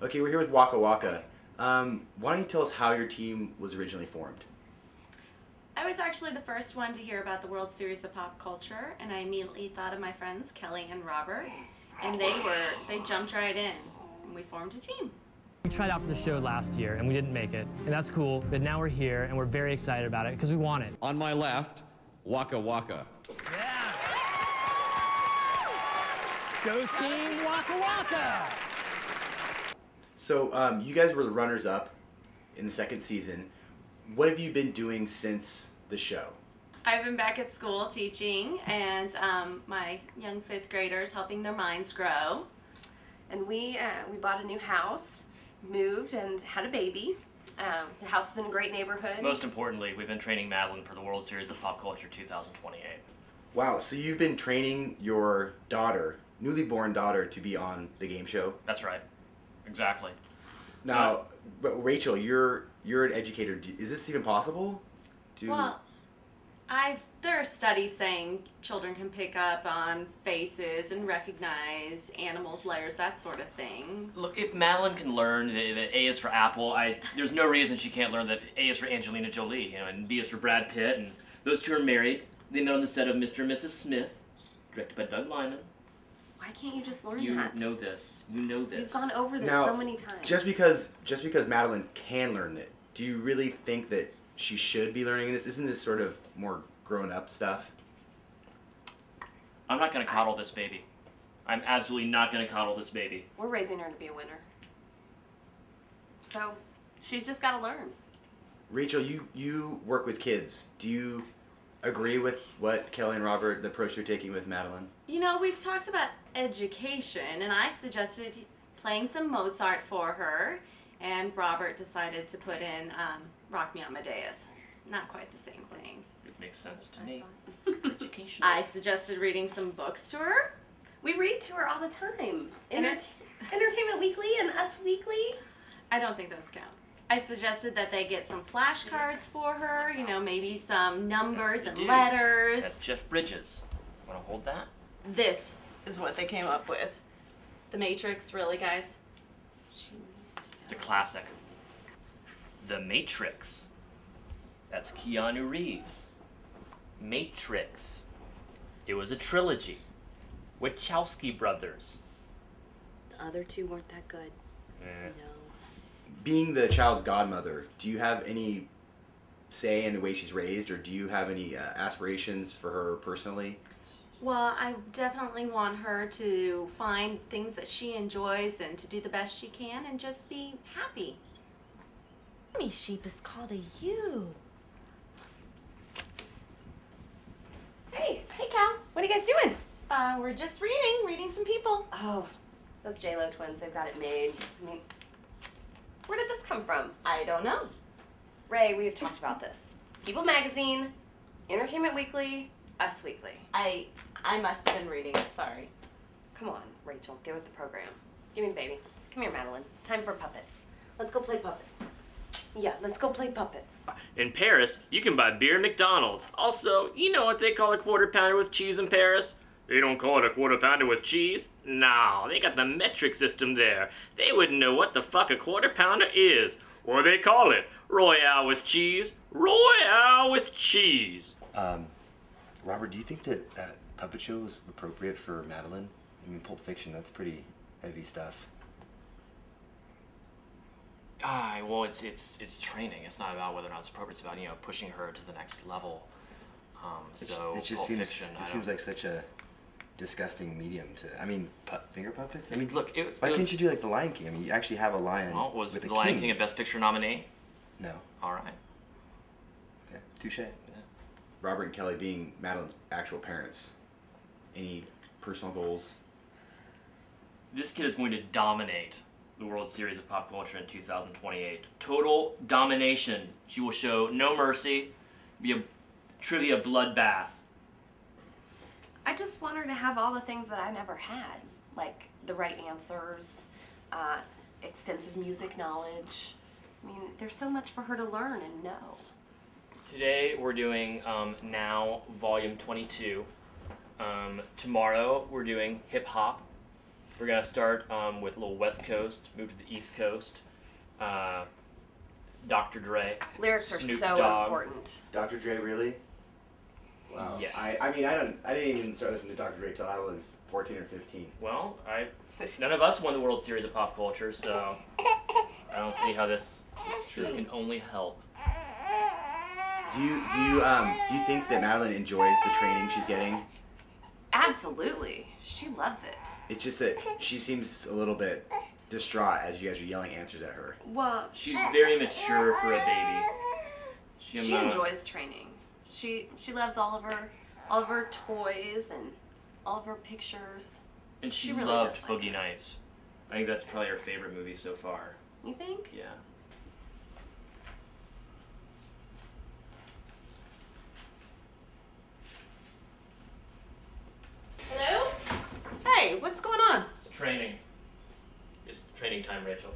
Okay, we're here with Wocka Wocka. Why don't you tell us how your team was originally formed? I was actually the first one to hear about the World Series of Pop Culture, and I immediately thought of my friends Kelly and Robert, and they jumped right in, and we formed a team. We tried out for the show last year and we didn't make it, and that's cool, but now we're here and we're very excited about it because we want it. On my left, Wocka Wocka. Yeah! Go Team Wocka Wocka! So, you guys were the runners-up in the second season. What have you been doing since the show? I've been back at school teaching, and my young fifth graders helping their minds grow. And we bought a new house, moved, and had a baby. The house is in a great neighborhood. Most importantly, we've been training Madeline for the World Series of Pop Culture 2028. Wow, so you've been training your daughter, newly born daughter, to be on the game show? That's right. Exactly. Now, but Rachel, you're an educator. Is this even possible? Well, there are studies saying children can pick up on faces and recognize animals' layers, that sort of thing. Look, if Madeline can learn that A is for Apple, there's no reason she can't learn that A is for Angelina Jolie, and B is for Brad Pitt, and those two are married. They met on the set of Mr. and Mrs. Smith, directed by Doug Liman. Why can't you just learn that? You know this. You know this. We've gone over this now, so many times. Just because Madeline can learn it, do you really think that she should be learning this? Isn't this sort of more grown-up stuff? I'm not going to coddle this baby. I'm absolutely not going to coddle this baby. We're raising her to be a winner. So, she's just got to learn. Rachel, you work with kids. Do you agree with what Kelly and Robert, the approach you're taking with Madeline? You know, we've talked about education, and I suggested playing some Mozart for her, and Robert decided to put in Rock Me Amadeus. Not quite the same thing. It makes sense to me. Education. I suggested reading some books to her. We read to her all the time. Entertainment Weekly and Us Weekly. I don't think those count. I suggested that they get some flashcards for her, you know, maybe some numbers and letters. That's Jeff Bridges. Want to hold that? This is what they came up with. The Matrix, really, guys? She needs to know. It's a classic. The Matrix. That's Keanu Reeves. Matrix. It was a trilogy. Wachowski brothers. The other two weren't that good. No. Being the child's godmother, do you have any say in the way she's raised, or do you have any aspirations for her personally? Well, I definitely want her to find things that she enjoys and to do the best she can and just be happy. Mommy sheep is called a ewe. Hey Cal, what are you guys doing? We're just reading some people. Oh, those J-Lo twins, they've got it made. I mean, where did this come from? I don't know. Ray, we have talked about this. People Magazine, Entertainment Weekly, Us Weekly. I must have been reading it, sorry. Come on, Rachel, get with the program. Give me the baby. Come here, Madeline. It's time for puppets. Let's go play puppets. Yeah, let's go play puppets. In Paris, you can buy beer at McDonald's. Also, you know what they call a quarter pounder with cheese in Paris? They don't call it a quarter pounder with cheese. No, they got the metric system there. They wouldn't know what the fuck a quarter pounder is. Or they call it Royale with cheese. Royale with cheese. Robert, do you think that that puppet show is appropriate for Madeline? I mean, Pulp Fiction, that's pretty heavy stuff. Well, it's training. It's not about whether or not it's appropriate. It's about, you know, pushing her to the next level. It just seems like such a disgusting medium to. I mean, finger puppets. I mean, look, why couldn't you do like the Lion King? I mean, you actually have a lion. Well, was with the a Lion king. King a Best Picture nominee? No. All right. Okay, touche. Yeah. Robert and Kelly being Madeline's actual parents. Any personal goals? This kid is going to dominate the World Series of Pop Culture in 2028. Total domination. She will show no mercy. Be a trivia bloodbath. I just want her to have all the things that I never had, like the right answers, extensive music knowledge. I mean, there's so much for her to learn and know. Today we're doing Now Volume 22. Tomorrow we're doing Hip Hop. We're gonna start with a little West Coast, move to the East Coast. Dr. Dre. Lyrics are Snoop so Dogg. important. Dr. Dre, really? Wow. Yes. I didn't even start listening to Dr. Dre till I was 14 or 15. Well, none of us won the World Series of Pop Culture, so I don't see how this can only help. Do you think that Madeline enjoys the training she's getting? Absolutely. She loves it. It's just that she seems a little bit distraught as you guys are yelling answers at her. Well, She's very mature for a baby. she enjoys training. She loves all of her toys and all of her pictures. And she really loved does like Boogie it. Nights. I think that's probably her favorite movie so far. You think? Yeah. Hello? Hey, what's going on? It's training. It's training time, Rachel.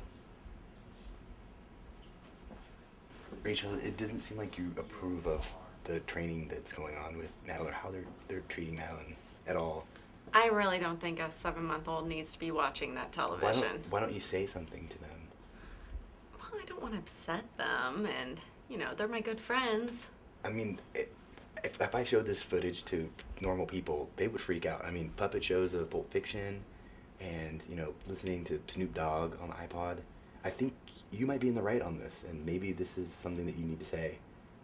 Rachel, it doesn't seem like you approve of the training that's going on with Madeline, or how they're treating Madeline at all. I really don't think a 7-month-old needs to be watching that television. Why don't you say something to them? Well, I don't want to upset them, and, they're my good friends. I mean, if I showed this footage to normal people, they would freak out. I mean, puppet shows of Pulp Fiction and, listening to Snoop Dogg on the iPod. I think you might be in the right on this, and maybe this is something that you need to say.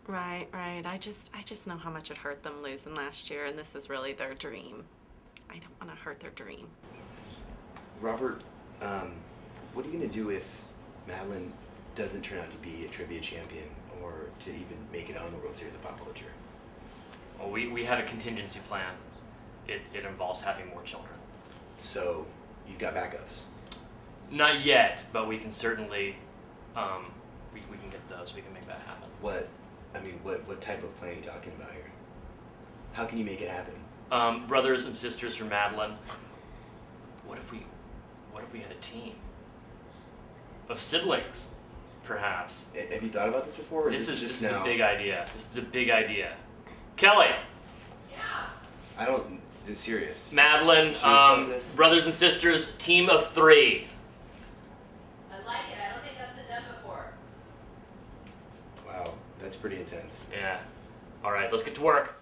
Right. I just know how much it hurt them losing last year, and this is really their dream. I don't want to hurt their dream. Robert, what are you going to do if Madeline doesn't turn out to be a trivia champion or to even make it on the World Series of Pop Culture? Well, we have a contingency plan. It involves having more children. So, you've got backups? Not yet, but we can certainly, we can get those. We can make that happen. What type of plan are you talking about here? How can you make it happen? Brothers and sisters for Madeline. What if we had a team of siblings, perhaps? Have you thought about this before? Or This is just a now? big idea. This is a big idea. Kelly, I don't. It's serious. Madeline, Serious about this? brothers and sisters, team of 3. I like it. I don't think that's been done before. Wow, that's pretty intense. Yeah. All right, let's get to work.